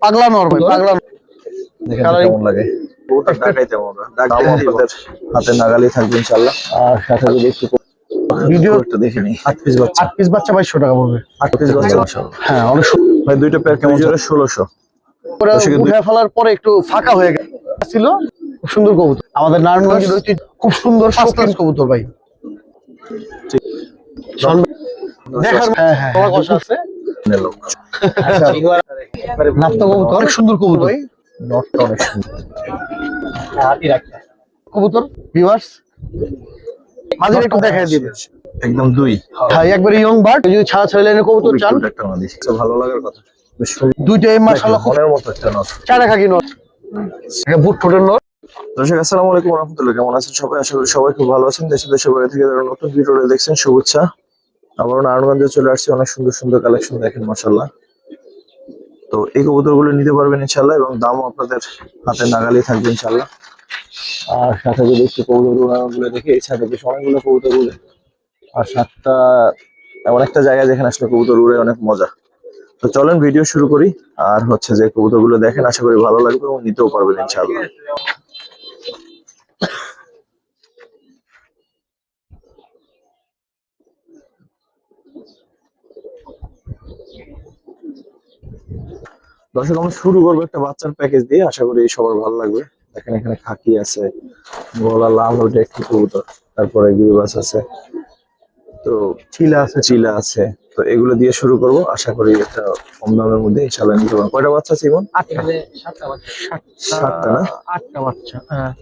পাগলা নর ভাই, পাগলা। দেখেন কেমন লাগে। হাতে নাগালি থাকবে ইনশাআল্লাহ। আর সাথে যদি একটু ভিডিও একটু দেখে নিই। 8 পিস বাচ্চা, 8 পিস বাচ্চা 2200 টাকা পড়বে। 8 পিস বাচ্চা মাশাআল্লাহ। হ্যাঁ অনেক ভাই দুইটা পেয়ার কেমন? 1600। উঠে ফেলার পরে একটু ফাঁকা হয়ে গেছিল। খুব সুন্দর কবুতর, আমাদের নারায়ণগঞ্জের ঐতিহ্য, খুব সুন্দর শৌখিন কবুতর ভাই। দেখার হ্যাঁ কষা আছে। নাপ্তা কবুতর অনেক সুন্দর কবুতর ভাই, নটটা অনেক সুন্দর কবুতর। ভিউয়ার্স মাঝে একটু দেখায় দিবে একদম দুই। হ্যাঁ একবারে ইয়ং বার্ড। যদি ছাড়া ছাড়া লাইনের কবুতর চান, একটা মাদি ভালো লাগার কথা। বেশ দুইটাই মাশাআল্লাহ মনের মতো একটা নট, চারা খাকি নট, এটা বুট ঠোঁটের নট। দর্শক আসসালামু আলাইকুম ওয়া রাহমাতুল্লাহ, কেমন আছেন সবাই? আশা করি সবাই খুব ভালো আছেন। দেশে দেশের বাইরে থেকে যারা নতুন ভিডিওটা দেখছেন শুভেচ্ছা। আবারও নারায়ণগঞ্জে চলে আসছি, অনেক সুন্দর সুন্দর কালেকশন দেখেন মাশাআল্লাহ। তো এই কবুতরগুলো নিতে পারবেন ইনশাআল্লাহ, এবং দামও আপনাদের হাতে নাগালেই থাকবে ইনশাআল্লাহ। আর সাথে যদি একটু কবুতরগুলো দেখে, এই সাথে বেশ অনেকগুলো কবুতর উড়ে, আর সাতটা এমন একটা জায়গায় যেখানে আসলে কবুতর উড়ে অনেক মজা। তো চলেন ভিডিও শুরু করি। আর হচ্ছে যে কবুতরগুলো দেখেন, আশা করি ভালো লাগবে এবং নিতেও পারবেন ইনশাআল্লাহ। দর্শক আমরা শুরু করবো একটা বাচ্চার প্যাকেজ দিয়ে, আশা করি সবার ভালো লাগবে। দেখেন এখানে খাকি আছে, গলা লাল ওটা একটি কবুতর, তারপরে গিরিবাস আছে, তো চিলা আছে। তো এগুলো দিয়ে শুরু করব, আশা করি একটা কম দামের মধ্যে ইনশাআল্লাহ নিতে পারবো। কয়টা বাচ্চা আছে ইমন? 8টা বাচ্চা, 7টা না? 8টা বাচ্চা, হ্যাঁ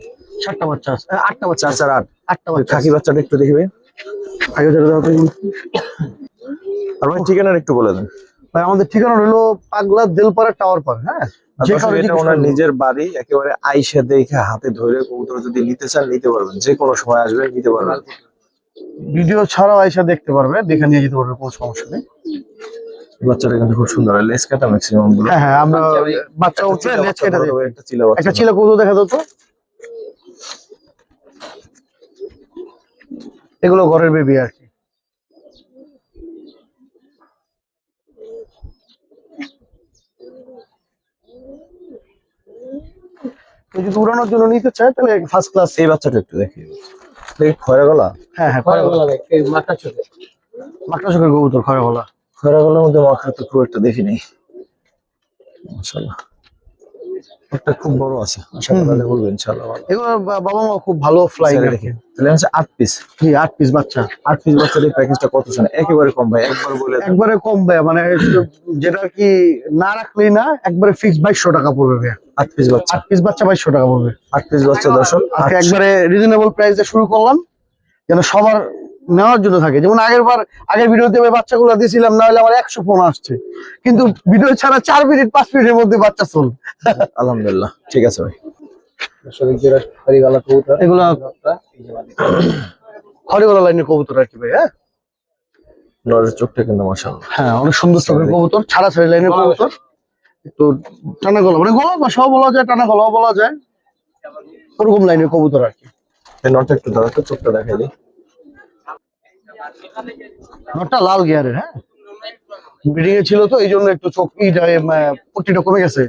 7টা বাচ্চা আছে, 8টা বাচ্চা, 4 4 8। 8টা বাচ্চা। খাকি বাচ্চাটা একটু দেখবে আগে ধরে দাও তো। আর ভাই ঠিকানাটা একটু বলে দেন ভাই। আমাদের ঠিকানা হলো পাগলা দিলপাড়া টাওয়ার পার। হ্যাঁ এটা ওনার নিজের বাড়ি, একেবারে আইসা দেখে হাতে ধরে কবুতর যদি নিতে চান নিতে পারবেন, যে কোনো সময় আসবেন নিতে পারবেন। ভিডিও ছাড়াও আইসা দেখতে পারবে, দেখে নিয়ে যেতে পারবে, কোনো সমস্যা নেই। বাচ্চাটা কিন্তু খুব সুন্দর, লেস কাটা ম্যাক্সিমাম গুলো। হ্যাঁ আমরা বাচ্চা উঠে লেজ কেটে দেব। একটা চিলা বাচ্চা, একটা চিলা কবুতর দেখা দাও তো। এগুলো ঘরের বেবি আর কি। কেউ যদি উড়ানোর জন্য নিতে চায় তাহলে ফার্স্ট ক্লাস। এই বাচ্চাটা একটু দেখি, খয়রা গলা। হ্যাঁ হ্যাঁ খয়রা গলা, মাকড়া চোখের কবুতর খয়রা গলা। খয়রা গলার মধ্যে মাকড়া তো খুব একটা দেখিনি মাশাআল্লাহ। একটা খুব বড় আছে, আশা করা বলবো ইনশাআল্লাহ ভালো। এগুলো বাবা মা খুব ভালো ফ্লাইং দেখে। তাহলে হচ্ছে 8 পিস। জি 8 পিস বাচ্চা। 8 পিস বাচ্চার এই প্যাকেজটা কত জানেন? একেবারে কম ভাই, একবার বলে দেন। একবারে কম ভাই, মানে যেটা কি না রাখলেই না, একবারে ফিক্স 2200 টাকা পড়বে ভাই। 8 পিস বাচ্চা, 8 পিস বাচ্চা 2200 টাকা পড়বে। 8 পিস বাচ্চা দর্শক আজকে একবারে রিজনেবল প্রাইসে শুরু করলাম, যেন সবার নেওয়ার জন্য থাকে। যেমন আগের ভিডিওতে আমি বাচ্চাগুলো দিয়েছিলাম, না হলে আমার 100 ফোন আসছে, কিন্তু ভিডিও ছাড়া 4 মিনিট 5 মিনিটের মধ্যে বাচ্চা চল। আলহামদুলিল্লাহ ঠিক আছে ভাই। এগুলো খড়িগলা লাইনের কবুতর আর কি ভাই। হ্যাঁ নরের চোখটা কিন্তু মাশাআল্লাহ, হ্যাঁ অনেক সুন্দর চোখের কবুতর, ছাড়া ছাড়ি লাইনের কবুতর। একটু টানা গলা, মানে গলা সব বলা যায়, টানা গলাও বলা যায়, ওরকম লাইনের কবুতর আর কি। এই নরটা একটু দাও তো, চোখটা দেখাই দিই। নটটা লাল গিয়ারের, হ্যাঁ ব্রিডিং এ ছিল তো এই জন্য একটু চোখ পট্টিটা কমে গেছে।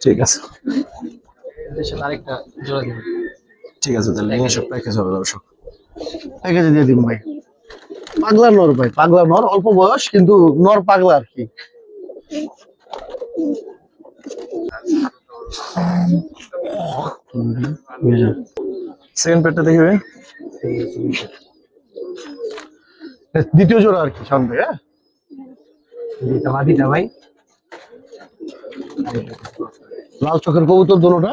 ঠিক আছে ঠিক আছে, তাহলে নিয়ে সব প্যাকেজ হবে দর্শক। প্যাকেজে দিয়ে দিন ভাই। পাগলা নর ভাই, পাগলা নর, অল্প বয়স কিন্তু নর পাগলা আর কি। সেকেন্ড পেটটা দেখবে, দ্বিতীয় জোড়া আর কি সামনে। হ্যাঁ ভাই লাল চোখের কবুতর দোনোটা।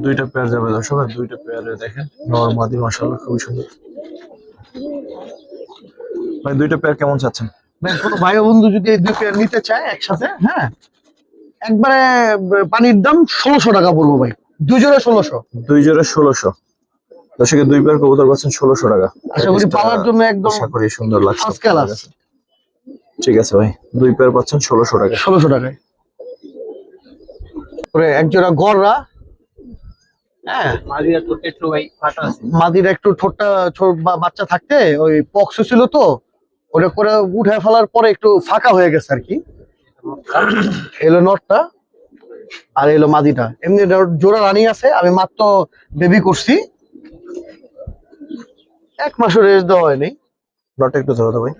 দুইটা পেয়ার যাবে দর্শক, আর দুইটা পেয়ারে দেখেন নর মাদি মাশাআল্লাহ খুবই সুন্দর। ভাই দুইটা পেয়ার কেমন চাচ্ছেন? কোনো ভাই বন্ধু যদি এই দুই পেয়ার নিতে চায় একসাথে, হ্যাঁ একবারে পানির দাম 1600 টাকা পড়বো ভাই। দুই জোড়া 1600। দুই জোড়া 1600। দর্শক দুই পেয়ার কবুতর পাচ্ছেন 1600 টাকা। আশা করি পাওয়ার জন্য একদম আশা করি সুন্দর লাগছে। First class. ঠিক আছে ভাই, দুই পেয়ার পাচ্ছেন 1600 টাকা। 1600 টাকায়। পরে এক জোড়া গররা, হ্যাঁ, মাদিরা তো একটু ভাই ফাটা আছে। মাদির একটু ঠোঁটটা বাচ্চা থাকতে ওই পক্স ছিল তো, ওটা করে উঠে ফেলার পরে একটু ফাঁকা হয়ে গেছে আর কি। এলো নটটা আর এলো মাদিটা, এমনি জোড়া রানি আছে। আমি মাত্র বেবি করছি, 1 মাসও রেস্ট দেওয়া হয়নি। নটটা একটু ধরো তো ভাই।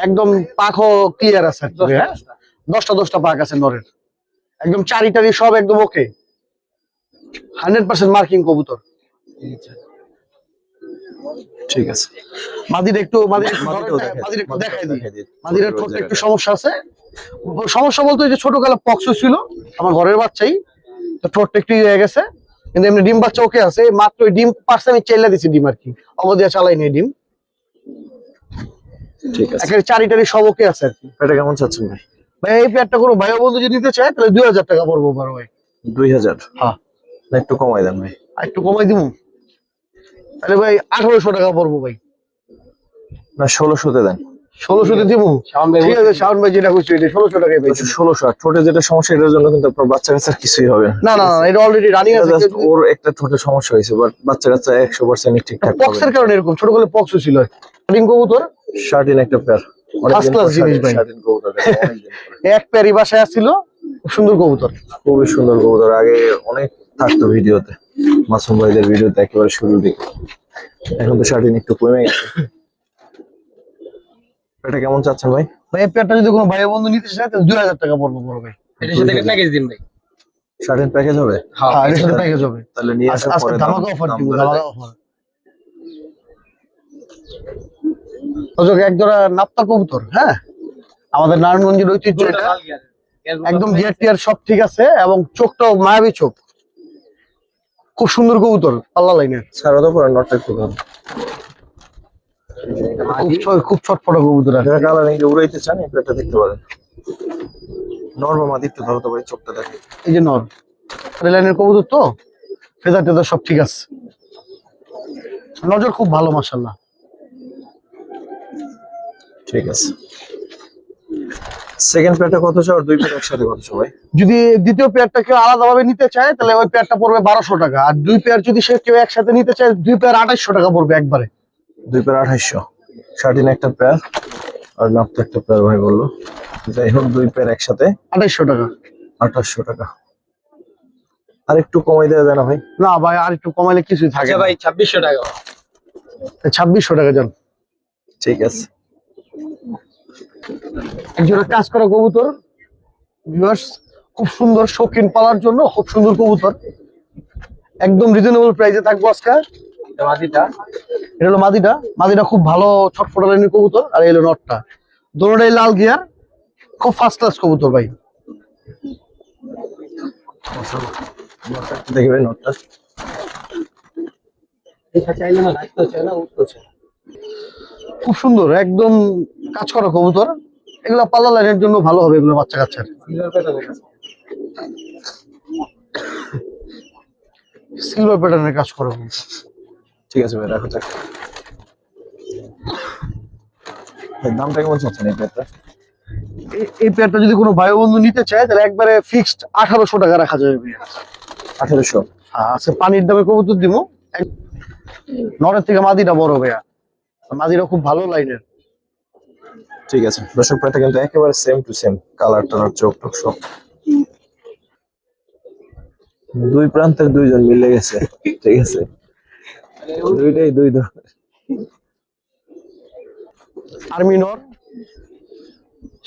একদম পাখও ক্লিয়ার আছে আর কি, হ্যাঁ 10টা পাক আছে নরের, একদম চারিটারি সব একদম ওকে, 100% মার্কিং কবুতর। ঠিক আছে, মাদির একটু মাদিটাও দেখাই দিই। দেখাই দিই। মাদিরের ঠোঁটটা একটু সমস্যা আছে। সমস্যা বলতে ওই যে ছোটকালে পক্স ছিল আমার ঘরের বাচ্চাই, তো ঠোঁটটা একটু ইয়ে হয়ে গেছে, কিন্তু এমনি ডিম বাচ্চা ওকে আছে। মাত্র ওই ডিম পারছে, আমি চেল্লা দিছি ডিম আর কি, অবধিয়া চালাই নেই ডিম। ঠিক আছে, একেবারে চারিটারি সব ওকে আছে আর কি। এটা কেমন চাচ্ছেন ভাই? ভাই এই পেয়ারটা কোনো ভাই বন্ধু যদি নিতে চায় তাহলে 2000 টাকা পড়বো পারো ভাই। 2000? হ্যাঁ, না একটু কমাই দেন ভাই। আর একটু কমাই দিব তাহলে ভাই 1800 টাকা পড়বো ভাই। না 1600-তে দেন। 1600 তে দিব, শাওন ভাই ঠিক আছে। শাওন ভাই যেটা খুশি এটা 1600 টাকায় পেয়েছি। 1600। আর ঠোঁটে যেটা সমস্যা এটার জন্য কিন্তু আপনার বাচ্চা কাচ্চার কিছুই হবে না না না, এটা অলরেডি রানিং এটা আছে। just ওর একটা ঠোঁটে সমস্যা হয়েছে, বাট বাচ্চা কাচ্চা 100% ঠিকঠাক পাবে। পক্সের কারণে এরকম, ছোটকালে পক্স ছিল। রানিং কবুতর শার্টিন একটা পেয়ার, First class জিনিস ভাই। শার্টিন কবুতর অনেকদিন পরে। এক পেয়ারি বাসায় আসছিল, খুব সুন্দর কবুতর। খুবই সুন্দর কবুতর, আগে অনেক থাকতো ভিডিওতে, মাসুম ভাইদের ভিডিওতে একেবারে শুরুর দিকে। এখন তো শার্টিন একটু কমে গেছে। এটা কেমন চাচ্ছেন ভাই? ভাই এই পেয়ারটা যদি কোনো ভাই বন্ধু নিতে চায় তাহলে 2000 টাকা পড়বো বড় ভাই। এটার সাথে একটা প্যাকেজ দিন ভাই। শার্টিন প্যাকেজ হবে? হ্যাঁ, এর সাথে প্যাকেজ হবে। তাহলে নিয়ে আসার আজকে পরে ধামাকা অফার দাম দিব, বলে ধামাকা দেয়। অফার। অযোগ এক জোড়া নাপ্তা কবুতর, হ্যাঁ আমাদের নারায়ণগঞ্জের ঐতিহ্য এটা। একদম গিয়ার টিয়ার সব ঠিক আছে, এবং চোখটাও মায়াবী চোখ, খুব সুন্দর কবুতর, পাল্লা লাইনের। ছাড়া তো পরে নটটা একটু ধরো। খুব ছটফটা কবুতর আছে। যারা কালারিং উড়াইতে চান এই পেয়ারটা দেখতে পারেন। নরমাল মাদি একটু ধরো তো ভাই, চোখটা দেখে। এই যে নর লাইনের কবুতর তো, ফেদার টেদার সব ঠিক আছে, নজর খুব ভালো মাশাআল্লাহ। ঠিক আছে, সেকেন্ড পেয়ারটা কত চাও আর দুই পেয়ার একসাথে কত চাও ভাই? যদি দ্বিতীয় পেয়ারটা কেউ আলাদাভাবে নিতে চায় তাহলে ওই পেয়ারটা পড়বে 1200 টাকা, আর দুই পেয়ার যদি সে কেউ একসাথে নিতে চায় দুই পেয়ার 2800 টাকা পড়বে একবারে। দুই পেয়ার 2800। শার্টিন একটা পেয়ার আর নাপতো একটা পেয়ার ভাই বললো, যাই হোক দুই পেয়ার একসাথে 2800 টাকা। 2800 টাকা। আর একটু কমাই দেওয়া যায় না ভাই? না ভাই, আর একটু কমাইলে কিছুই থাকে আচ্ছা ভাই 2600 টাকা। 2600 টাকা যান। ঠিক আছে, একজোড়া কাজ করা কবুতর ভিউয়ার্স, খুব সুন্দর, শৌখিন পালার জন্য খুব সুন্দর কবুতর, একদম রিজনেবল প্রাইসে থাকবো আজকে। মাদিটা এটা হলো মাদিটা, মাদিটা খুব ভালো ছটফটা লাইনের কবুতর, আর এই হলো নটটা, দোনোটাই লাল গিয়ার, খুব ফার্স্ট ক্লাস কবুতর ভাই। দেখি ভাই নটটা। এটা চাইলে না, রাখতে চাই না, উঠতে চাই না। খুব সুন্দর, একদম কাজ করা কবুতর, এগুলা পাল্লা লাইনের জন্য ভালো হবে, এগুলো বাচ্চা কাচ্চার। সিলভার প্যাটার্নের আছে। সিলভার প্যাটার্নের কাজ করা কবুতর। ঠিক আছে ভাই, রাখো যাক। দামটা কেমন চাচ্ছেন এই পেয়ারটা? এই পেয়ারটা যদি কোনো ভাই বন্ধু নিতে চায় তাহলে একবারে ফিক্সড 1800 টাকা রাখা যাবে ভাইয়া। 1800? আচ্ছা, পানির দামে কবুতর দিব। নরের থেকে মাদিটা বড় ভাইয়া, মাদিটা খুব ভালো লাইনের। ঠিক আছে, দর্শক পেয়ারটা কিন্তু একেবারে সেম টু সেম, কালার টালার চোখ টোক সব। দুই প্রান্তের দুইজন মিলে গেছে। ঠিক আছে, দুইটাই দুই ধরনের। আর্মি নর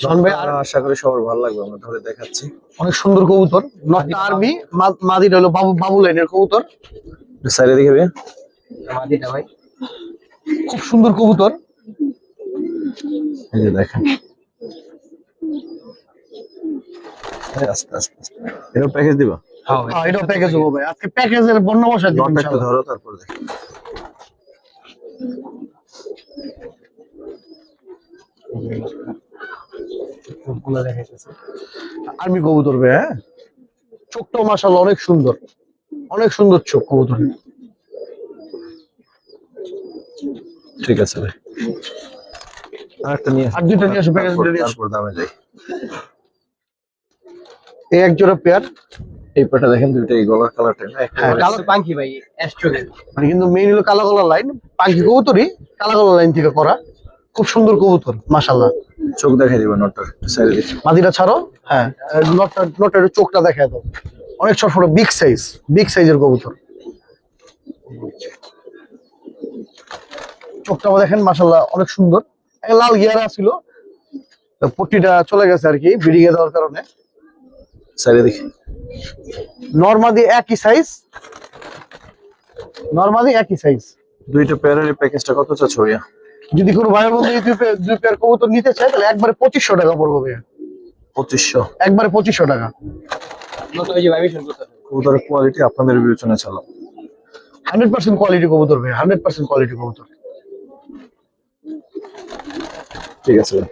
শোন ভাই, আশা করি সবার ভালো লাগবে, আমরা ধরে দেখাচ্ছি। অনেক সুন্দর কবুতর। নটটা আর্মি, মাদিটা হলো বাবু লাইনের কবুতর। সাইডে দেখে ভাই, মাদিটা ভাই খুব সুন্দর কবুতর। এই যে দেখেন, আস্তে আস্তে আস্তে এটা প্যাকেজ দিবা? হ্যাঁ ভাই। হ্যাঁ, এটাও প্যাকেজ হবে ভাই, আজকে প্যাকেজের বর্ণ বসা দিব নটটা একটু ইনশাআল্লাহ। ধরো তারপর দেখি। চোখগুলো দেখাইতেছে। আর্মি কবুতর ভাই, হ্যাঁ চোখটাও মাশাআল্লাহ অনেক সুন্দর, অনেক সুন্দর চোখ কবুতর। ঠিক আছে ভাই, আর একটা নিয়ে আর দুইটা নিয়ে আসো, প্যাকেজ দুটো নিয়ে আসো। তারপর দামে যাই। এই এক জোড়া পেয়ার, এই পেটা দেখেন দুইটাই গলার কালারটা হ্যাঁ, কালো পাঙ্কি ভাই অ্যাস্ট্রোগেন। মানে কিন্তু মেইন হলো কালো কালার লাইন, পাখি কবুতরই কালো কালার লাইন থেকে করা, খুব সুন্দর কবুতর মাশাআল্লাহ। চোখ দেখাই দিবেন নটটা সাইডে দেখি। মাদিটা ছাড়ো, হ্যাঁ নটের চোখটা দেখায় দাও, অনেক ছোট ছোট বিগ সাইজের কবুতর। চোখটাও দেখেন মাশাআল্লাহ অনেক সুন্দর, একটা লাল গিয়ারা ছিল, পট্টিটা চলে গেছে আর কি ব্রিডিং এ দেওয়ার কারণে। সাইডে দেখি। নরমাদি একই সাইজ, দুইটা পেয়ারের প্যাকেজটা কত চাচ্ছ ভাইয়া? যদি কোনো ভাইয়ের বন্ধু এই দুই পেয়ার কবুতর নিতে চায় তাহলে একবারে 2500 টাকা পড়বে ভাইয়া, 2500। একবারে 2500 টাকা। নতুন ওই যে ভাইবেশন করতে হবে। কবুতরের কোয়ালিটি আপনাদের বিবেচনায় চালাম। 100% কোয়ালিটি কবুতর ভাই, 100% কোয়ালিটি কবুতর। ঠিক আছে ভাই।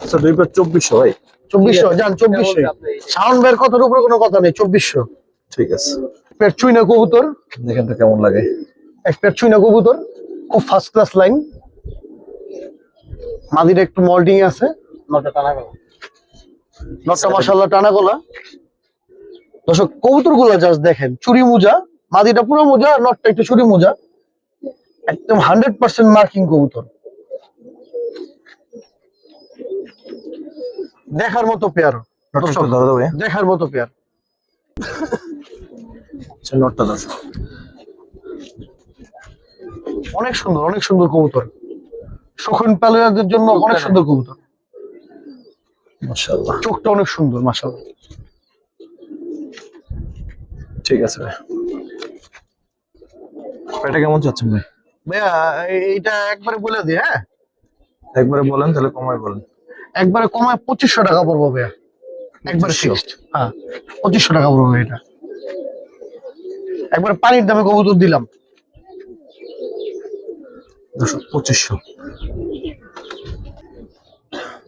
আচ্ছা দুই পেয়ার 2400 ভাই। 2400 জান, 2400 সাউন্ড বের কথার উপরে কোনো কথা নেই, 2400। ঠিক আছে, পেয়ার চুইনা কবুতর, দেখেন তো কেমন লাগে। এক পেয়ার চুইনা কবুতর, খুব ফার্স্ট ক্লাস লাইন, মাদির একটু মল্টিং আছে, নটা টানা গেল। নটটা মাশাআল্লাহ টানা গলা। দর্শক কবুতর গুলা জাস্ট দেখেন, চুরি মোজা, মাদিটা পুরো মোজা, নটটা একটু চুরি মোজা, একদম 100% মার্কিং কবুতর, দেখার মতো পেয়ার, নটটা একটু ধরে দাও ভাইয়া। দেখার মতো পেয়ার। আচ্ছা নটটা দর্শক অনেক সুন্দর কবুতর, শৌখিন প্যালেয়ারদের জন্য অনেক সুন্দর কবুতর। মাশাআল্লাহ, চোখটা অনেক সুন্দর মাশাআল্লাহ। ঠিক আছে ভাই। এটা কেমন চাচ্ছেন ভাই? ভাইয়া এইটা একবারে বলে দিই, হ্যাঁ একবারে বলেন তাহলে কমাই বলেন। একবারে কমায় 2500 টাকা পড়বো ভাইয়া, একবারে 2500 ফিক্সড। হ্যাঁ 2500 টাকা পড়বে এটা, একবারে পানির দামে কবুতর দিলাম। 2500।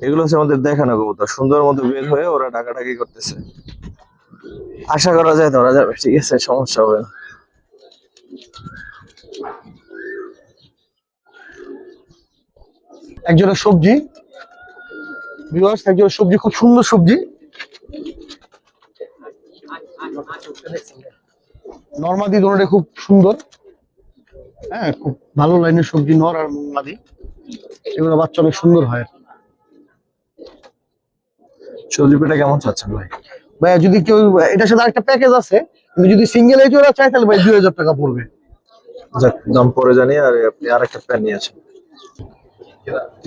এগুলো হচ্ছে আমাদের দেখানো কবুতর, সুন্দর মতো বের হয়ে ওরা ডাকাডাকি করতেছে, আশা করা যায় ধরা যাবে। ঠিক আছে, সমস্যা হবে না। একজনের সবজি ভিউয়ার্স, একজনের সবজি, খুব সুন্দর সবজি, নরমাদি দোনোটা খুব সুন্দর, হ্যাঁ খুব ভালো লাইনের সবজি, নর আর মাদি, এগুলো বাচ্চা অনেক সুন্দর হয়। সবজি পেটা কেমন চাচ্ছেন ভাই? ভাইয়া যদি কেউ, এটার সাথে আরেকটা প্যাকেজ আছে, কিন্তু যদি সিঙ্গেল এই জোড়া চায় তাহলে ভাই 2000 টাকা পড়বে। যাক, দাম পরে জানি। আর আপনি আরেকটা প্যান নিয়ে আসেন।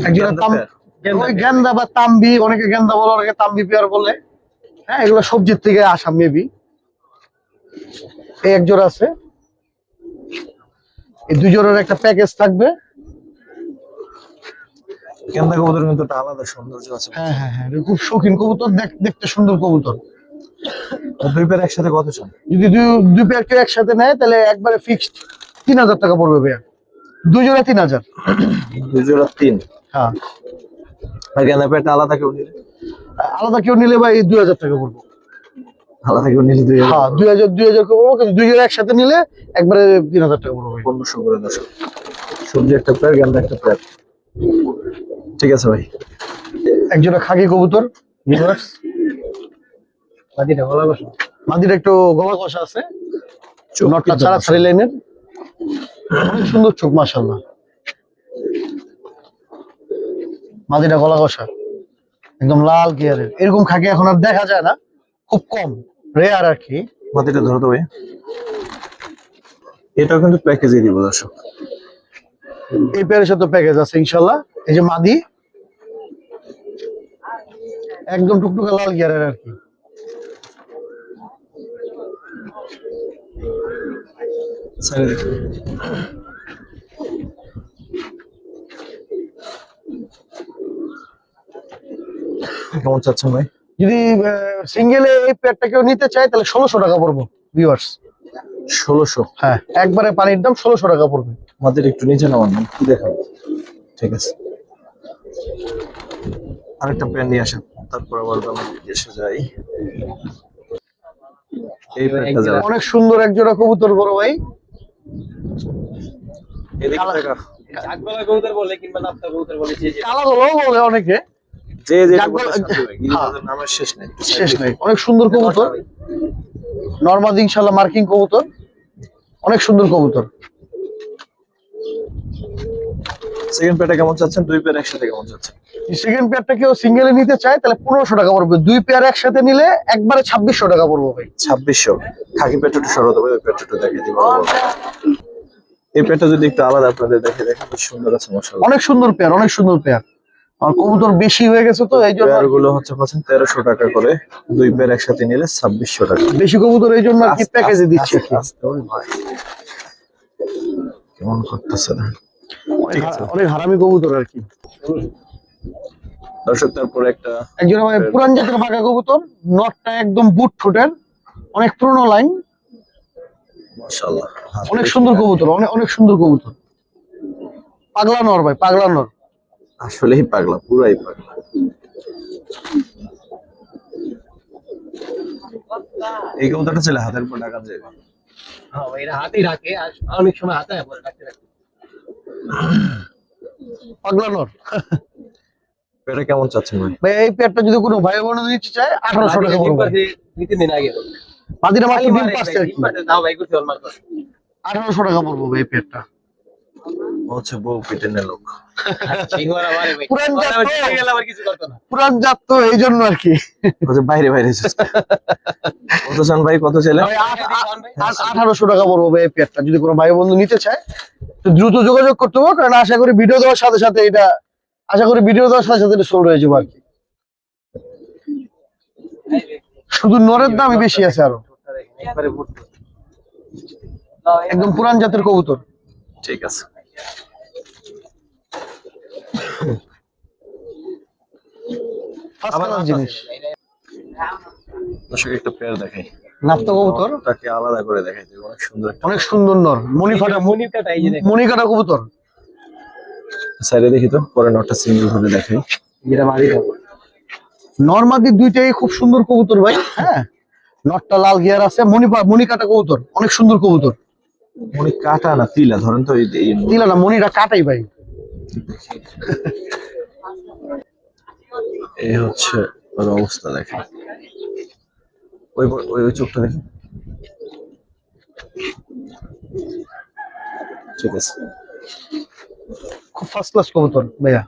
একজোড়া ওই গেন্দা বা তাম্বি, অনেকে গেন্দা বলে, অনেকে তাম্বি পেয়ার বলে, হ্যাঁ এগুলো সবজির থেকে আসা মেবি। এই এক জোড়া আছে, এই দুই জোড়ার একটা প্যাকেজ থাকবে। গেন্দা কবুতর কিন্তু একটা আলাদা সৌন্দর্য আছে। হ্যাঁ হ্যাঁ হ্যাঁ, এটা খুব শৌখিন কবুতর, দেখতে সুন্দর কবুতর। তো দুই পেয়ার একসাথে কত চান? যদি দুই পেয়ার কেউ একসাথে নেয় তাহলে একবারে ফিক্সড 3000 টাকা পড়বে ভাইয়া, দুই জোড়া 3000। দুই জোড়া 3। হ্যাঁ, আর গেন্দা পেয়ারটা আলাদা কেউ নিলে? আলাদা কেউ নিলে ভাই 2000 টাকা পড়বে। আলাদা কেউ নিলে 2000। হ্যাঁ 2000 করে পড়বো, কিন্তু দুই জোড়া একসাথে নিলে একবারে 3000 টাকা পড়বে। 1500 করে দশ। সবজি একটা পেয়ার, গেন্দা একটা পেয়ার। ঠিক আছে ভাই। একজোড়া খাকি কবুতর ভিউয়ার্স, মাদিটা গলা বসা। মাদির একটু গলা কষা আছে, নটটা ছাড়া ছাড়ি লাইনের, অনেক সুন্দর চোখ মাশাআল্লাহ। মাদিটা গলা কষা, একদম লাল গিয়ারের, এরকম খাকি এখন আর দেখা যায় না, খুব কম, রেয়ার আর কি। মাটিটা ধরো তো ভাই। এটাও কিন্তু প্যাকেজে দিব দর্শক। এই পেয়ারের সাথে প্যাকেজ আছে ইনশাল্লাহ। এই যে মাদি, একদম টুকটুকে লাল গিয়ারের আর কি। সাইডে দেখুন। কেমন চাচ্ছেন ভাই? যদি সিঙ্গেলে এই পেয়ারটা কেউ নিতে চায় তাহলে 1600 টাকা পড়বো ভিউয়ার্স। 1600। হ্যাঁ একবারে পানির দাম 1600 টাকা পড়বে। আমাদের একটু নিচে নামান নাম কি দেখাবো। ঠিক আছে, আরেকটা প্যান নিয়ে আসেন, তারপর আবার দাম এসে যাই। এই প্যানটা যাও। অনেক সুন্দর এক জোড়া কবুতর বড় ভাই, এদিকে দেখা। জাগগলা কবুতর বলে কিংবা নাপ্তা কবুতর বলে, যে কালা গলাও বলে অনেকে, যে যে জাগগলা- নামের শেষ নেই। শেষ নাই, অনেক সুন্দর কবুতর। নরমাদি ইনশাল্লাহ মার্কিং কবুতর, অনেক সুন্দর কবুতর। সেকেন্ড পেয়ারটা কেমন চাচ্ছেন? দুই পেয়ার একসাথে কেমন চাচ্ছেন? সেকেন্ড পেয়ারটা কেউ সিঙ্গেলে নিতে চায় তাহলে 1500 টাকা পড়বে, দুই পেয়ার একসাথে নিলে একবারে 2600 টাকা পড়বে ভাই। 2600। খাকি পেয়ারটা একটু সরাতে হবে, ওই পেয়ারটা একটু দেখে দিব। এই পেয়ারটা যদি একটু আলাদা আপনাদের দেখে দেখেন, খুব সুন্দর আছে মাশাআল্লাহ। অনেক সুন্দর পেয়ার, অনেক সুন্দর পেয়ার। আর কবুতর বেশি হয়ে গেছে তো এই জন্য পেয়ার গুলো হচ্ছে পাচ্ছেন 1300 টাকা করে, দুই পেয়ার একসাথে নিলে 2600 টাকা। বেশি কবুতর এই জন্য আর কি প্যাকেজে দিচ্ছে। কেমন করতেছে না, অনেক হারামি কবুতর আর কি। দর্শক তারপরে একটা একজন আমার পুরান জাতের বাঘা কবুতর, নটটা একদম বুট ফুটের, অনেক পুরনো লাইন, মাশাআল্লাহ অনেক সুন্দর কবুতর, অনেক অনেক সুন্দর কবুতর। পাগলা নর ভাই, পাগলা নর। আসলেই পাগলা, পুরাই পাগলা। এই কবুতরটা ছিল হাতের উপর টাকা যায়। হ্যাঁ ভাই, এটা হাতেই রাখে আর অনেক সময় হাতে পরে রাখতে রাখতে। পাগলা নর। এটা কেমন চাচ্ছেন ভাই? ভাই এই পেয়ারটা যদি কোনো ভাই বোন নিতে চায় 1800 টাকা পড়বে। নিতে দিন আগে মাদিরা মাত্র খালি ডিম মারে পাচ্ছে আর ভাই, কি। ডিম পাড়তে দাও ভাই, করতে ওর মার করে। 1800 টাকা পড়বে ভাই এই পেয়ারটা। হচ্ছে বউ পিটনে লোক। সিংহরা মারে ভাই, পুরান জাত আবার তো। চলে গেলে আবার কিছু করতো না। পুরান জাত তো এই জন্য আর কি। হচ্ছে বাইরে বাইরে এসেছে। কত চান ভাই, কত ছেলে? ভাই 1800 টাকা পড়বে ভাই এই পেয়ারটা, যদি কোনো ভাই বন্ধু নিতে চায় তো দ্রুত যোগাযোগ করতে হবে, কারণ আশা করি ভিডিও দেওয়ার সাথে সাথে এটা সোল্ড হয়ে যাবে আর কি। শুধু নরের দামই বেশি আছে আরো, একবারে ভর্তি। একদম পুরান জাতের কবুতর। ঠিক আছে। ফার্স্ট ক্লাস জিনিস। দর্শক একটা পেয়ার দেখাই, নাপ্তা কবুতর, তাকে আলাদা করে দেখাই দিই, অনেক সুন্দর একটা। অনেক সুন্দর নর, মণিফাটা মনির কাটা এই যে দেখো, মণিকাটা কবুতর। সাইডে দেখি তো, পরে নটটা সিঙ্গেল ধরে দেখাই। যেটা মারি দাও। নরমাদি দুইটাই খুব সুন্দর কবুতর ভাই। হ্যাঁ, নটটা লাল গিয়ার আছে, মণিকাটা কবুতর, অনেক সুন্দর কবুতর। মনে কাটা না তিলা, ধরেন তো এই দিলা না, মণিটা কাটাই ভাই। এই হচ্ছে ওর অবস্থা দেখেন, ওই ওই ওই চোখটা দেখেন। ঠিক আছে, খুব ফার্স্ট ক্লাস কবুতর ভাইয়া।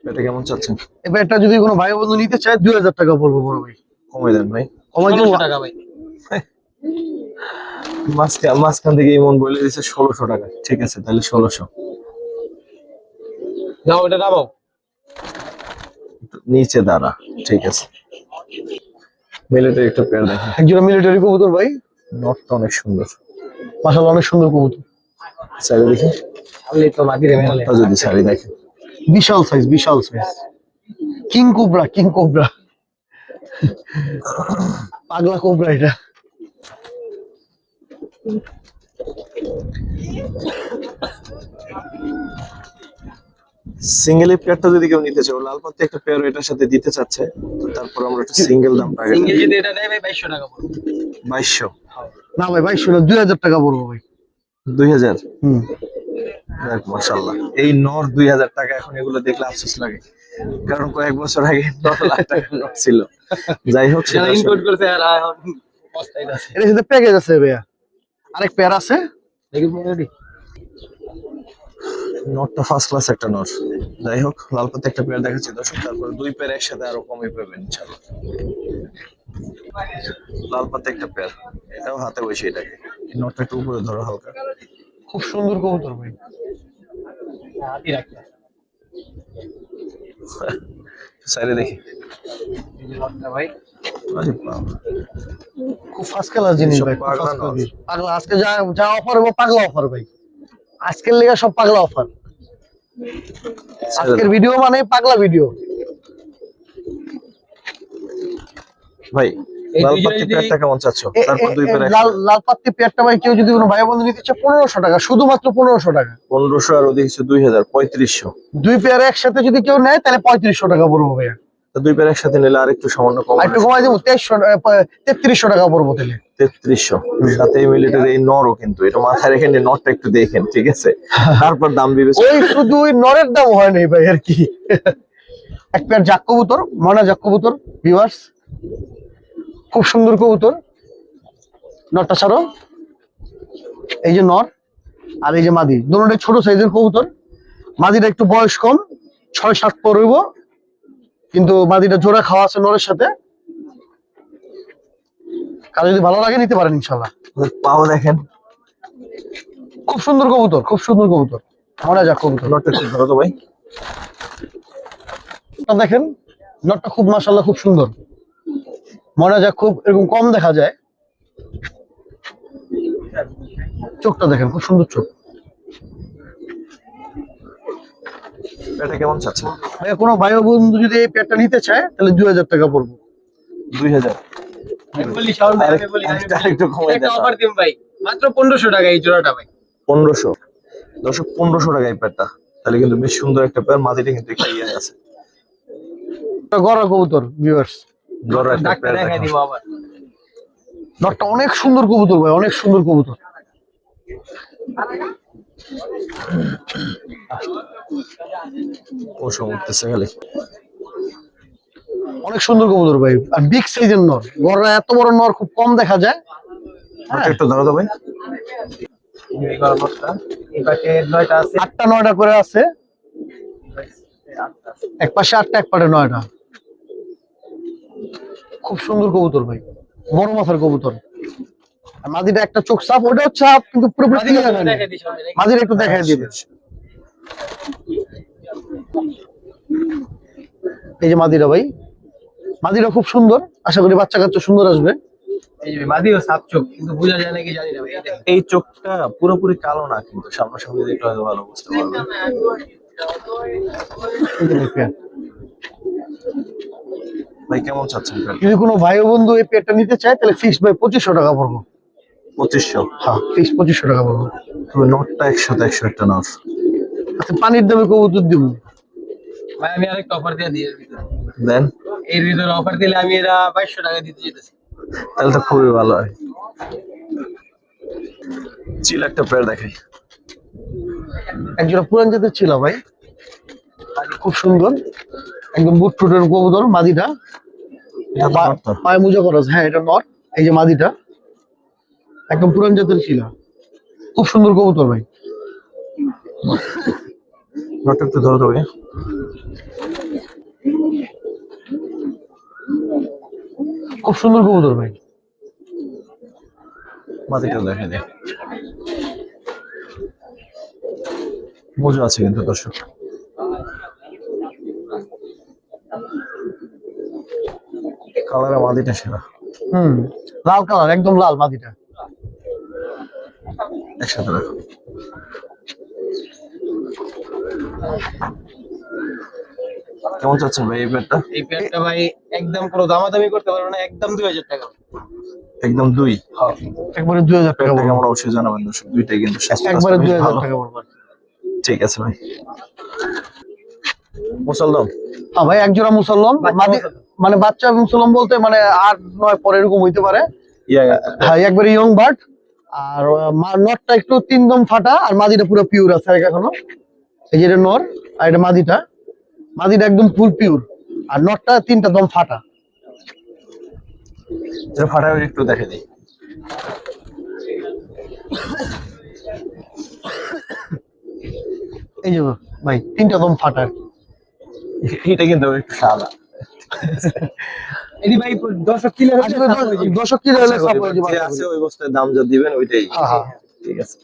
এটা কেমন চাচ্ছেন? এবার এটা যদি কোনো ভাই বন্ধু নিতে চায় 2000 টাকা পড়বে বড় ভাই। কমাই দেন ভাই। কমাই দেবো 1600 টাকা ভাই। মাঝখান থেকে ইমন বলে দিচ্ছে 1600 টাকা। ঠিক আছে, তাহলে 1600। যাও এটা নামাও। নিচে দাঁড়া। ঠিক আছে, মিলিটারি একটা পেয়ার দেখেন, একজন মিলিটারি কবুতর ভাই, নটটা অনেক সুন্দর। মাশাআল্লাহ অনেক সুন্দর কবুতর। সাইডে দেখি, তাহলে তো মাদিরে মেলালে। নটটা যদি সারি দেখেন, বিশাল সাইজ, বিশাল size. King cobra, king cobra, পাগলা কোবরা এটা। সিঙ্গেল পেয়ারটা যদি কেউ নিতে চায়, ও লাল পাতি একটা পেয়ার এটার সাথে দিতে চাচ্ছে, তো তারপর আমরা একটা সিঙ্গেল দাম টাকা সিঙ্গেল যদি এটা নেয় ভাই 2200 টাকা পড়বে। 2200। না ভাই ভাই শুনো, 2000 টাকা পড়বে ভাই। 2000। হুম, মাশাআল্লাহ, এই নর 2000 টাকা। এখন এগুলো দেখলে আফসোস লাগে, কারণ কয়েক বছর আগে 10 লাখ টাকা নর ছিল। যাই হোক, যারা সেটা ইনপুট করতে আর এখন অবস্থায় আছে। এর সাথে প্যাকেজ আছে ভাইয়া, আরেক পেয়ার আছে। দেখি রেডি। নটটা ফার্স্ট ক্লাস একটা নর। যাই হোক, লাল পাতে একটা পেয়ার দেখাচ্ছি দর্শক, তারপরে দুই পেয়ার একসাথে আরো কমই পাবেন ইনশাআল্লাহ। লাল পাতে একটা পেয়ার, এটাও হাতে বসে এটাকে। এই নটটা একটু উপরে ধরো হালকা। খুব সুন্দর কবুতর ভাই। হাতি রাখতে। সাইডে দেখি, এই যে লটটা ভাই। আরে বাবা, খুব ফার্স্ট ক্লাস জিনিস এসব ভাই, খুব পাগলা first class নর। জিনিস। পাগলা আজকে যা যা অফার হবে পাগলা অফার ভাই। আজকের লেগে সব পাগলা অফার। আজকের ভিডিও মানে পাগলা ভিডিও। ভাই এই লাল দুইজনে পাতি যদি- পেয়ারটা কেমন চাচ্ছ? তারপর দুই পেয়ার লাল লাল পাত্তি পেয়ারটা ভাই কেউ যদি কোনো ভাই বন্ধু নিতে চায় 1500 টাকা, শুধুমাত্র 1500 টাকা। 1500 আর ওদিকে হচ্ছে 2000, 3500। দুই পেয়ার একসাথে যদি কেউ নেয় তাহলে 3500 টাকা পড়বে ভাইয়া। তো দুই পেয়ার একসাথে নিলে আর একটু সামান্য কম, আর একটু কমাই দেবো 3300 টাকা পড়বো তাহলে। 3300। সাথে মিলিটারি এই নরও, কিন্তু এটা মাথায় রেখে নিয়ে নটটা একটু দেখেন, ঠিক আছে? তারপর দাম বিবেচনা। ওই শুধু ওই নরের দাম হয় নাই ভাই আর কি। এক পেয়ার জাক কবুতর, ময়না জাক কবুতর ভিউয়ার্স, খুব সুন্দর কবুতর। নরটা ছাড়ো, এই যে নর আর এই যে মাদি, দুটোটাই ছোট সাইজের কবুতর। মাদিটা একটু বয়স কম, 6-7 পর হইব, কিন্তু মাদিটা জোড়া খাওয়া আছে নরের সাথে। কারো যদি ভালো লাগে নিতে পারেন ইনশাল্লাহ। পাও দেখেন, খুব সুন্দর কবুতর, খুব সুন্দর কবুতর, মনে যাক কবুতর। নটটা একটু ধরো তো ভাই। নটটা দেখেন, নটটা খুব মাশাআল্লাহ খুব সুন্দর, মনে যাক খুব এরকম কম দেখা যায়। চোখটা দেখেন, খুব সুন্দর চোখ। এটা কেমন চাচ্ছেন? ভাইয়া কোনো ভাই বন্ধু যদি এই পেয়ারটা নিতে চায় তাহলে 2000 টাকা পড়বে। 2000? আমি বলি শাওন ভাই, আমি বলি আরেকটু কমাই একটা দেন। অফার দিন ভাই, মাত্র 1500 টাকা এই জোড়াটা ভাই। 1500? দর্শক 1500 টাকা এই পেয়ারটা, তাহলে কিন্তু বেশ সুন্দর একটা পেয়ার। মাদিটা কিন্তু একটু ইয়ে আছে, এটা গড়া কবুতর ভিউয়ার্স। বড় একটা ডাক্তার পেয়ার দেখাই দেখেন। দিব আবার। নটটা অনেক সুন্দর কবুতর ভাই, অনেক সুন্দর কবুতর। ও সমুদ্রছে খালি। অনেক সুন্দর কবুতর ভাই, আর বিগ সাইজের নর। গড়া এত বড় নর খুব কম দেখা যায়। নটটা একটু ধরো তো ভাই। এই গরমটা এই পাশে 9টা আছে, 8টা-9টা করে আছে, এক পাশে 8টা এক পাশে 9টা। খুব সুন্দর কবুতর ভাই, বড় মাথার কবুতর। আর মাদিটা একটা চোখ সাপ, ওটাও চাপ কিন্তু পুরোপুরি clear হয়নি। দেখাই দিই শাওন ভাই। মাদিটা একটু দেখাই দিবে। এই যে মাদিরা ভাই, মাদিরা খুব সুন্দর, আশা করি বাচ্চা কাচ্চা সুন্দর আসবে। এই যে মাদিও সাপ চোখ, কিন্তু বোঝা যায় নাকি জানি না ভাই। এই দেখেন। এই চোখটা পুরোপুরি কালো না, কিন্তু সামনাসামনি দেখলে হয়তো ভালো বুঝতে পারবে। এই যে দেখেন। ভাই কেমন চাচ্ছেন পেয়ার? যদি কোনো ভাই ও বন্ধু এই পেয়ারটা নিতে চায় তাহলে ফিক্স ভাই 2500 টাকা পড়বো। 2500? হ্যাঁ, ফিক্স 2500 টাকা পড়বো। তবে নটটা 100 একটা নট। আচ্ছা, পানির দামে কবুতর দিব। ভাই আমি আরেকটা অফার দিয়ে দিই এর ভিতরে। দেন, এর ভিতরে অফার দিলে আমি এরা 2200 টাকা দিতে যেতেছি। তাহলে তো খুবই ভালো হয়। চিল একটা পেয়ার দেখাই। একজোড়া পুরান জাতের ছিল ভাই, খুব সুন্দর, একদম বুট টুটের কবুতর। মাদিটা এটা তো নট তো। পায়ে মোজা করা আছে। হ্যাঁ, এটা নর। এই যে মাদিটা একদম পুরান জাতের ছিল, খুব সুন্দর কবুতর ভাই। নটটা একটু ধরো তো ভাই। খুব সুন্দর কবুতর ভাই। মাদিটা দেখাই দে। মজা আছে কিন্তু দর্শক। কালারে মাদিটা সেরা। লাল কালার, একদম লাল মাদিটা। একসাথে রাখো। কেমন চাচ্ছেন ভাই এই পেয়ারটা? এই পেয়ারটা ভাই একদম কোনো দামাদামি করতে পারবো না, একদম 2000 টাকা। একদম 2? একবারে 2000 টাকা পেয়ারটা পড়বে। কেমন অবশ্যই জানাবেন দর্শক। দুইটাই কিন্তু স্বাস্থ্য একবারে বেশ 2000 ভালো। টাকা পড়বে। ঠিক আছে ভাই। মুসলদম? হ্যাঁ ভাই, একজোড়া মুসল্লম মানে বাচ্চা মুসল্লম বলতে মানে 8-9 পরে এরকম হইতে পারে। ইয়া হ্যাঁ, একবারে ইয়ং বার্ড। আর নটটা একটু 3 দম ফাটা, আর মাদিটা পুরো পিওর আছে এখনো। এই যে এটা নর, আর এটা মাদিটা। মাদিটা একদম ফুল পিওর, আর নটটা 3টা দম ফাটা। এটা ফাটায় একটু দেখে দিই। এই যে ভাই 3টা দম ফাটা আর কি। এটা কিন্তু একটু সাদা। এদি ভাই 10 কিলো হলে আসলে সাপ হয়ে যাবে। 10 কিলো হলে সাপ হয়ে যাবে। যে আছে ওই বস্তায় দাম যা দিবেন ওইটাই। হ্যাঁ, হ্যাঁ। ঠিক আছে।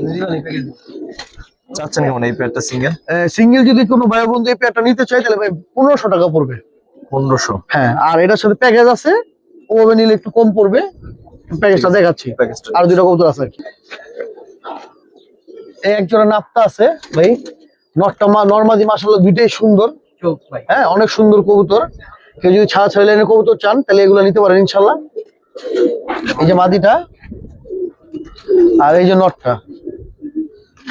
নিলাম প্যাকেজ। চাচ্ছেন কেমন এই পেয়ারটা সিঙ্গেল? সিঙ্গেল যদি কোনো ভাই বন্ধু এই পেয়ারটা নিতে চায় তাহলে ভাই 1500 টাকা পড়বে। 1500? হ্যাঁ, আর এটার সাথে প্যাকেজ আছে, ওভাবে নিলে একটু কম পড়বে। প্যাকেজটা দেখাচ্ছি। প্যাকেজটা আর 2টা কবুতর আছে আর কি। এই একজোড়া নাপ্তা আছে ভাই, নটটা নরমাদি মাশাআল্লাহ দুইটাই সুন্দর। চোখ ভাই। হ্যাঁ, অনেক সুন্দর কবুতর। কেউ যদি ছাড়া ছাড়া লাইনের কবুতর চান তাহলে এগুলো নিতে পারেন ইনশাল্লাহ। এই যে মাদিটা, আর এই যে নটটা,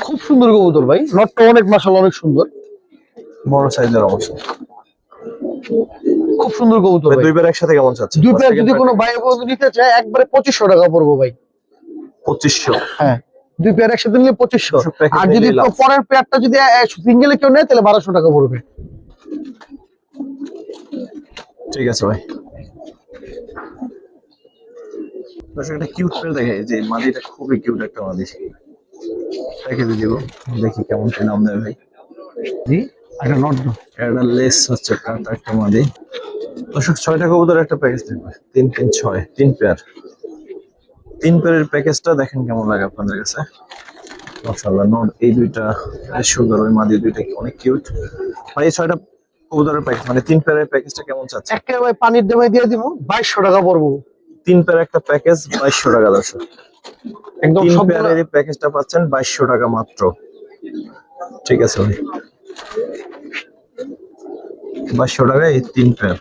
খুব সুন্দর কবুতর ভাই। নটটা অনেক মাশাআল্লাহ অনেক সুন্দর, বড় সাইজের অবশ্য। খুব সুন্দর কবুতর ভাই। দুই পেয়ার একসাথে কেমন চাচ্ছেন? দুই পেয়ার যদি কোনো ভাই বন্ধু নিতে চায় একবারে 2500 টাকা পড়বো ভাই। 2500? হ্যাঁ, দুই পেয়ার একসাথে নিলে 2500। দুশো প্যাকেট আর যদি নিলেই লাভ। পরের পেয়ারটা যদি সিঙ্গেলে কেউ নেয় তাহলে 1200 টাকা পড়বে। ঠিক আছে ভাই। দর্শক একটা কিউট পেয়ার দেখে, যে মাদিটা খুবই কিউট একটা মাদি, দেখে দিব, দেখি কেমন কি নাম দেয় ভাই। জি একটা নট একটা লেস হচ্ছে কাটা একটা মাদি। দর্শক 6টা কবুতর একটা প্যাকেজ থাকবে, 3 3 6 3 পেয়ার। 3 পেয়ারের প্যাকেজটা দেখেন কেমন লাগে আপনাদের কাছে। মাশাআল্লাহ, নট এই দুইটা বেশ সুন্দর, ওই মাদি দুইটা অনেক কিউট ভাই। 6টা কবুতরের প্যাকেজ মানে 3 পেয়ারের প্যাকেজটা কেমন চাচ্ছে? একটা ভাই পানির দামে দিয়ে দিব 2200 টাকা পড়বো। 3 পেয়ার একটা প্যাকেজ 2200 টাকা দর্শক। একদম 3 সব পেয়ারের এই প্যাকেজটা পাচ্ছেন 2200 টাকা মাত্র। ঠিক আছে ভাই, 2200 টাকায় এই 3 পেয়ার।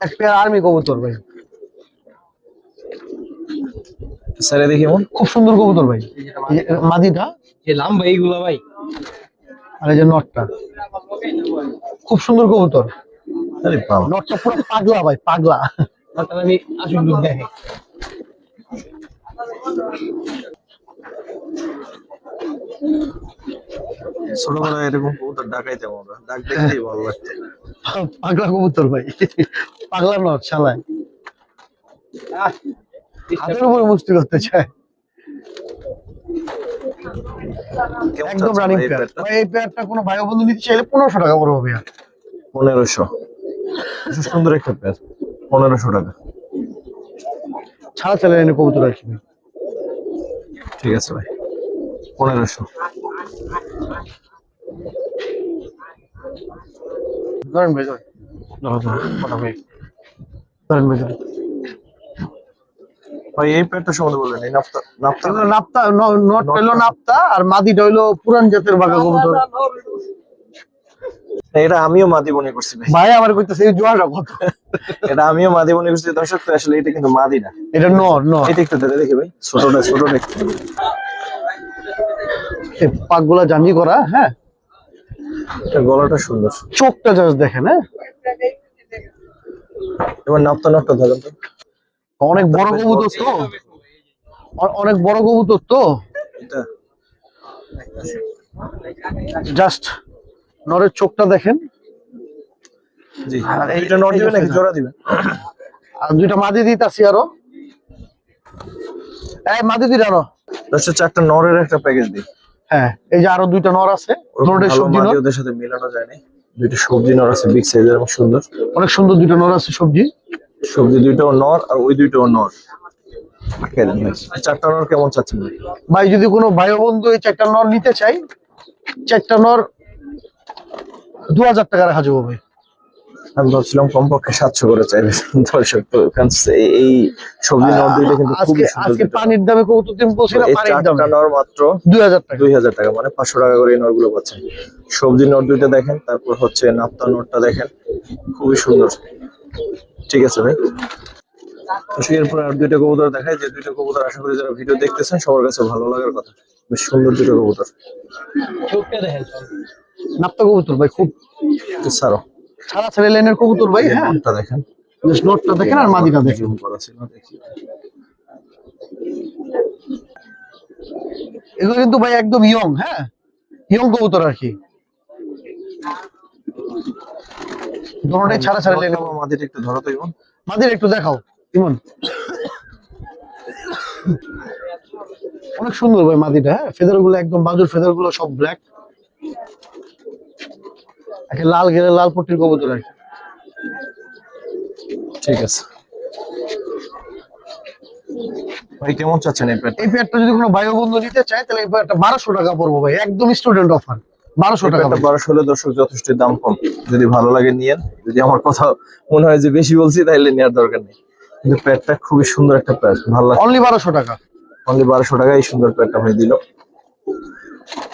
এক পেয়ার আর্মি কবুতর ভাই, স্যারে দেখি মন, খুব সুন্দর কবুতর ভাই। এই যে মাদিটা যে লাম্বা এইগুলা ভাই, আর এই যে নটটা খুব সুন্দর কবুতর। আরে বাবা, নটটা পুরো পাগলা ভাই, পাগলা। তাহলে আমি আসল লোক দেখে ছোটবেলায় এরকম কবুতর ডাকাইতাম আমরা, ডাক দেখতেই ভালো লাগতো। পাগলা কবুতর ভাই, পাগলা নট শালায়, হাতের উপরে মুষ্টি করতে চায়। কেমন একদম চাচ্ছেন রানিং এই পেয়ার পেয়ারটা? ভাই। এই পেয়ারটা কোনো ভাই বন্ধু নিতে চাইলে 1500 টাকা পড়বে ভাইয়া। 1500, খুব সুন্দর একটা পেয়ার, 1500 টাকা। ছাড়া চালে এনে কবুতর আর কি ভাই। ঠিক আছে ভাই, 1500। ধরেন ভাই, ধরেন কথা ভাই, ধরেন ভাই, ধরেন। ভাই এই পেয়ারটা সম্বন্ধে বললেন, এই নাপতা নাপতা এগুলো নাপ্তা, নট হইলো নাপ্তা, আর মাদিটা হইলো পুরান জাতের বাঘা কবুতর। এটা আমিও মাদি মনে করছি ভাই, ভাই আমার কইতেছে এই জোয়াটা কত। এটা আমিও মাদি মনে করছি দর্শক। তো আসলে এটা কিন্তু মাদি না, এটা নর নর। এটা একটু ধরে দেখি ভাই, ছোটটা ছোটটা একটু। এই পাকগুলা জাঞ্জি করা, হ্যাঁ। এটা গলাটা সুন্দর, চোখটা জাস্ট দেখেন, হ্যাঁ। এবার নাপতা নাপটা ধরেন তো। অনেক বড় কবুতর তো, অনেক বড় কবুতর তো, এটা জাস্ট নরের চোখটা দেখেন। জি, আর এই- দুইটা নট এই দিবেন নাকি যে- জোড়া দিবেন? আর দুইটা মাদি দিতাছি আরো। এই মাদি দুইটা আনো। দর্শক 4টা নরের একটা প্যাকেজ দিই। হ্যাঁ, এই যে আরো দুইটা নর আছে, ওরকম নরের ভালো সবজি মাদি নর, ওদের সাথে মিলানো যায় না। দুইটা সবজি নর আছে, বিগ সাইজের এবং সুন্দর। অনেক সুন্দর দুইটা নর আছে সবজি। সবজি দুইটাও নর আর ওই দুইটাও নর। আটকাই দেন ভাই। 4টা নর কেমন চাচ্ছেন ভাই? ভাই যদি কোনো ভাই বন্ধু এই 4টা নর নিতে চাই, 4টা নর 2000 টাকা রাখা যাবো ভাই। আমি ভাবছিলাম কমপক্ষে 700 করে চাইবে দর্শক। তো এই সবজি নর দুইটা কিন্তু খুবই আজকে সুন্দর আজকে দুইটা। পানির দামে কবুতর দিন বলছিলাম, এই পানির 4টা দামে নর মাত্র 2000 টাকা। 2000 টাকা, মানে 500 টাকা করে এই নরগুলো পাচ্ছেন। সবজি নর দুইটা দেখেন, তারপর হচ্ছে নাপ্তা নরটা দেখেন, খুবই সুন্দর। ঠিক আছে ভাই, এরপর আর দুইটা কবুতর দেখায়, যে দুইটা কবুতর আশা করি যারা ভিডিও দেখতেছেন সবার কাছে ভালো লাগার কথা। বেশ সুন্দর দুটো কবুতর। চোখটা দেখেন নাপ্তা কবুতর ভাই, খুব একটু ছাড়ো, ছাড়া ছেড়ে লাইনের কবুতর ভাই, এই হ্যাঁ। নটটা দেখেন, জাস্ট নটটা দেখেন আর মাদিটা দেখেন। জুম করা ছিল, দেখি। এগুলো কিন্তু ভাই একদম ইয়ং, হ্যাঁ, ইয়ং কবুতর আর কি। দোনোটাই ছাড়া ছাড়া লাইনের। মাদিটা একটু ধরো তো ইমন। মাদির একটু দেখাও ইমন। অনেক সুন্দর ভাই মাদিটা, হ্যাঁ। ফেদার গুলো একদম বাজুর, ফেদার গুলো সব ব্ল্যাক, একটা লাল গেলে লাল পট্টির কবুতর আর কি। ঠিক আছে ভাই, কেমন চাচ্ছেন এই প্যাট? এই পেয়ারটা যদি কোনো ভাই বন্ধু নিতে চায় তাহলে এই পেয়ারটা 1200 টাকা পড়বো ভাই, একদম স্টুডেন্ট অফার, 1200 টাকা ভাই। 1200 হলে দর্শক যথেষ্ট দাম কম। যদি ভালো লাগে নিয়েন, যদি আমার কথা মনে হয় যে বেশি বলছি তাহলে নেওয়ার দরকার নেই। কিন্তু প্যাটটা খুবই সুন্দর একটা প্যাট, ভালো লাগে। অনলি 1200 টাকা। অনলি 1200 টাকায় এই সুন্দর প্যাটটা ভাই দিল।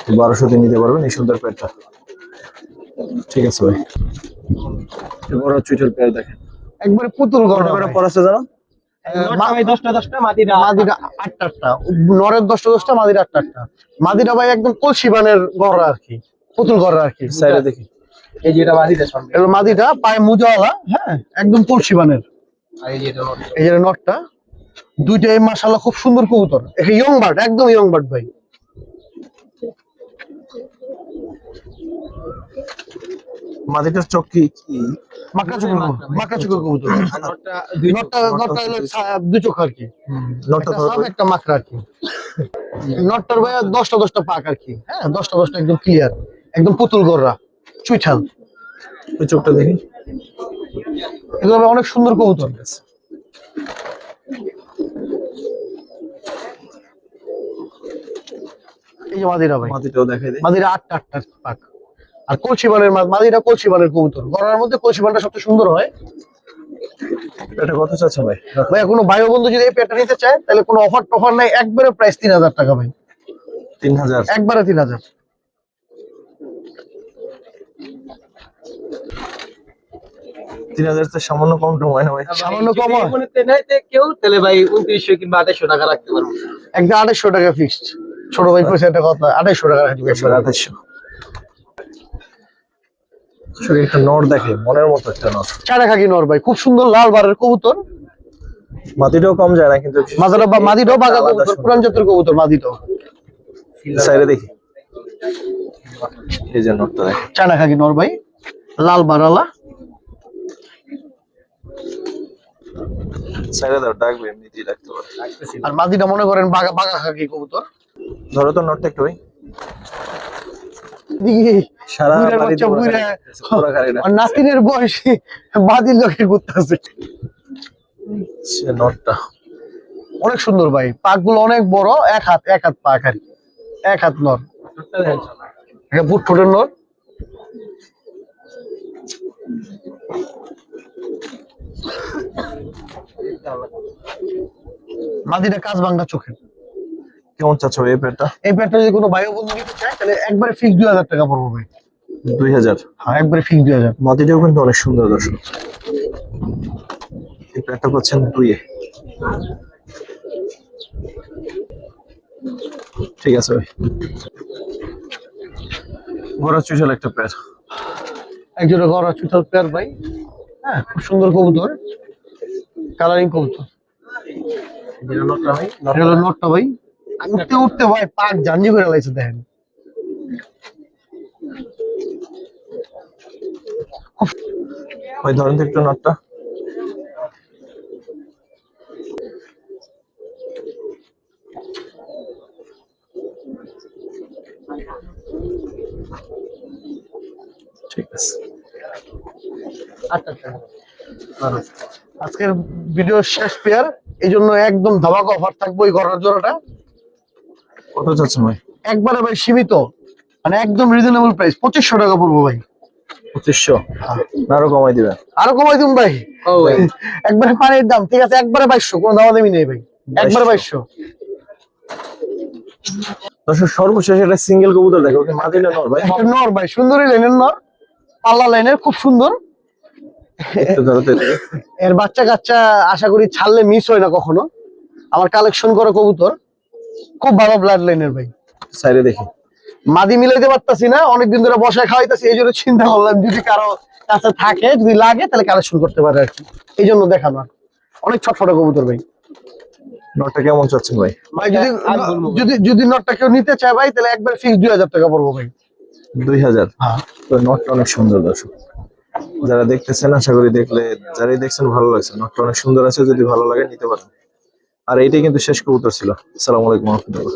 1200 দিয়ে নিতে পারবেন এই সুন্দর প্যাটটা। ঠিক আছে ভাই, বড় চুইটাল প্যাট দেখেন, একবারে পুতুল কত গড়া করে ভাই। পড়াচ্ছে জানো? ভাই 10টা 10টা মাটিটা মাদিটা 8টা, নরের 10টা, মাদিরা 8টা। মাদিটা ভাই একদম কলসিবানের গড়া আর কি, পুতুল গড়া আর কি। সাইডে দেখি, এই যে এটা মাটিটা সামনে, এগুলো মাদিটা পায়ে মুজাওয়ালা, হ্যাঁ, একদম কলসিবানের। আর এই যে এটা নট। এই যে নটটা, দুইটাই মাশাআল্লাহ খুব সুন্দর কবুতর। একটা ইয়ং বার্ড, একদম ইয়ং বার্ড ভাই। মাটিটার চোখ কি মাকড়া চোখের কবুতর। নটটা নটটা হলো দুই চোখ আর কি, নটটা একটা সাপ একটা মাকড়া আর কি। নটটার ভাইয়া 10টা পাক আর কি, হ্যাঁ 10টা একদম ক্লিয়ার, একদম পুতুল গররা চুইঠাল। ওই চোখটা দেখি। এগুলো ভাই অনেক সুন্দর কবুতর। এই যে মাদিরা ভাই, মাটিটাও দেখাই দিই। মাদিরা 8টা পাক। আর কলসিবানের মাদিরা কলসিবানের কবুতর, গড়ার মধ্যে কলসিবানটা সবচেয়ে সুন্দর হয়। এটা কত চাচ্ছেন ভাই? ভাই কোনো ভাই বন্ধু যদি এই পেয়ারটা নিতে চায় তাহলে কোনো অফার নাই, একবারে প্রাইস 3000 টাকা ভাই, 3000। একবারে 3000। 3000 তো সামান্য কম টম হয় না ভাই? সামান্য কম হয়? কেউ তাহলে ভাই 2900 কিংবা 2800 টাকা রাখতে পারবো। একদম 2800 টাকা ফিক্সড। ছোট ভাই কইছে একটা কথা, 2800 টাকা রাখবে। 2800। আসলে একটা নর দেখে মনের মতো একটা নর। চারা খাকি নর ভাই, খুব সুন্দর লাল বারের কবুতর। মাটিটাও কম যায় না কিন্তু মাদিটাও বাগা কবুতর, পুরান জাতের কবুতর মাদিটাও। সাইডে দেখি, এই যে নরটা দেখে। চারা খাকি নর ভাই, লাল বারালা। সাইডে দাও, ডাকবে এমনিতেই ডাকতে পারে। আর মাদিটা মনে করেন বাগা খাকি কবুতর। ধরো তো নরটা একটু ভাই। দিকে সারা বুইড়ার বাড়ি বাচ্চা বুইড়া, পুরো গাড়ি আর নাতিনের বয়সে বাদির লোকের ঘুরতেছে। সে নরটা অনেক সুন্দর ভাই, পাক গুলো অনেক বড়, এক হাত পাক আর কি, এক হাত নর। নটটা দেখেন একটা বুট ঠোঁটের নর। মাদিটা কাজ ভাঙা চোখের। কেমন চাচ্ছ ভাই এই পেটটা? এই প্যাডটা যদি কোনো ভাই বন্ধু নিতে চায় তাহলে একবারে ফিক্স 2000 টাকা পড়বে ভাই। 2000। হ্যাঁ একবারে ফিক্স 2000। মাটিটাও কিন্তু অনেক সুন্দর দর্শক। এই পেটটা পাচ্ছেন 2 এ। ঠিক আছে ভাই। বড় চুইঝাল একটা পেয়ার। একজোড়া গড়া চুতাল পেয়ার ভাই, হ্যাঁ খুব সুন্দর কবুতর, কালারিং কবুতর। যেটা নটটা ভাই, এটা হলো নটটা ভাই, উঠতে ভাই পাক জার্নি করে লাইছে দেখেন। ভাই ধরেন তো একটু নটটা। ঠিক আছে। আজকের ভিডিও শেষ পেয়ার, এই জন্য একদম ধামাকা অফার থাকবে ওই গড়ার জোড়াটা। কত চাচ্ছেন ভাই? একবারে ভাই সীমিত, মানে একদম রিজনেবল প্রাইস, 2500 টাকা পড়বো ভাই। 2500 না আরো কমাই দিবেন? আরো কমাই দিন ভাই, ও ভাই একবারে পানির দাম, ঠিক আছে একবারে 2200, কোনো দামাদামি নেই ভাই, একবারে 2200। দর্শক সর্বশেষ একটা সিঙ্গেল কবুতর দেখো, ওকে মাদি না নর ভাই? একটা নর ভাই, সুন্দরী লাইনের নর, পাল্লা লাইনের, খুব সুন্দর। একটু ধরো তো এদিকে। এর বাচ্চা কাচ্চা আশা করি ছাড়লে মিস হয় না কখনো। আমার কালেকশন করা কবুতর, খুব ভালো ব্লাড লাইনের ভাই। সাইডে দেখি। মাদি মিলাইতে পারতাছি না, অনেকদিন ধরে বসায় খাওয়াইতাছি, এই জন্য চিন্তা করলাম যদি কারো কাছে থাকে, যদি লাগে তাহলে কালেকশন করতে পারে আর কি, এই জন্য দেখানো। অনেক ছটফটা কবুতর ভাই। নরটা কেমন চাচ্ছেন ভাই? ভাই যদি নটটা কেউ নিতে চায় ভাই তাহলে একবার ফিক্স 2000 টাকা পড়বো ভাই। 2000। হ্যাঁ তো নটটা অনেক সুন্দর দর্শক, যারা দেখতেছেন আশা করি যারাই দেখছেন ভালো লাগছে। নটটা অনেক সুন্দর আছে, যদি ভালো লাগে নিতে পারেন। আর এইটাই কিন্তু শেষ কবুতর ছিল। আসসালামু আলাইকুম ওয়া রাহমাতুল্লাহ।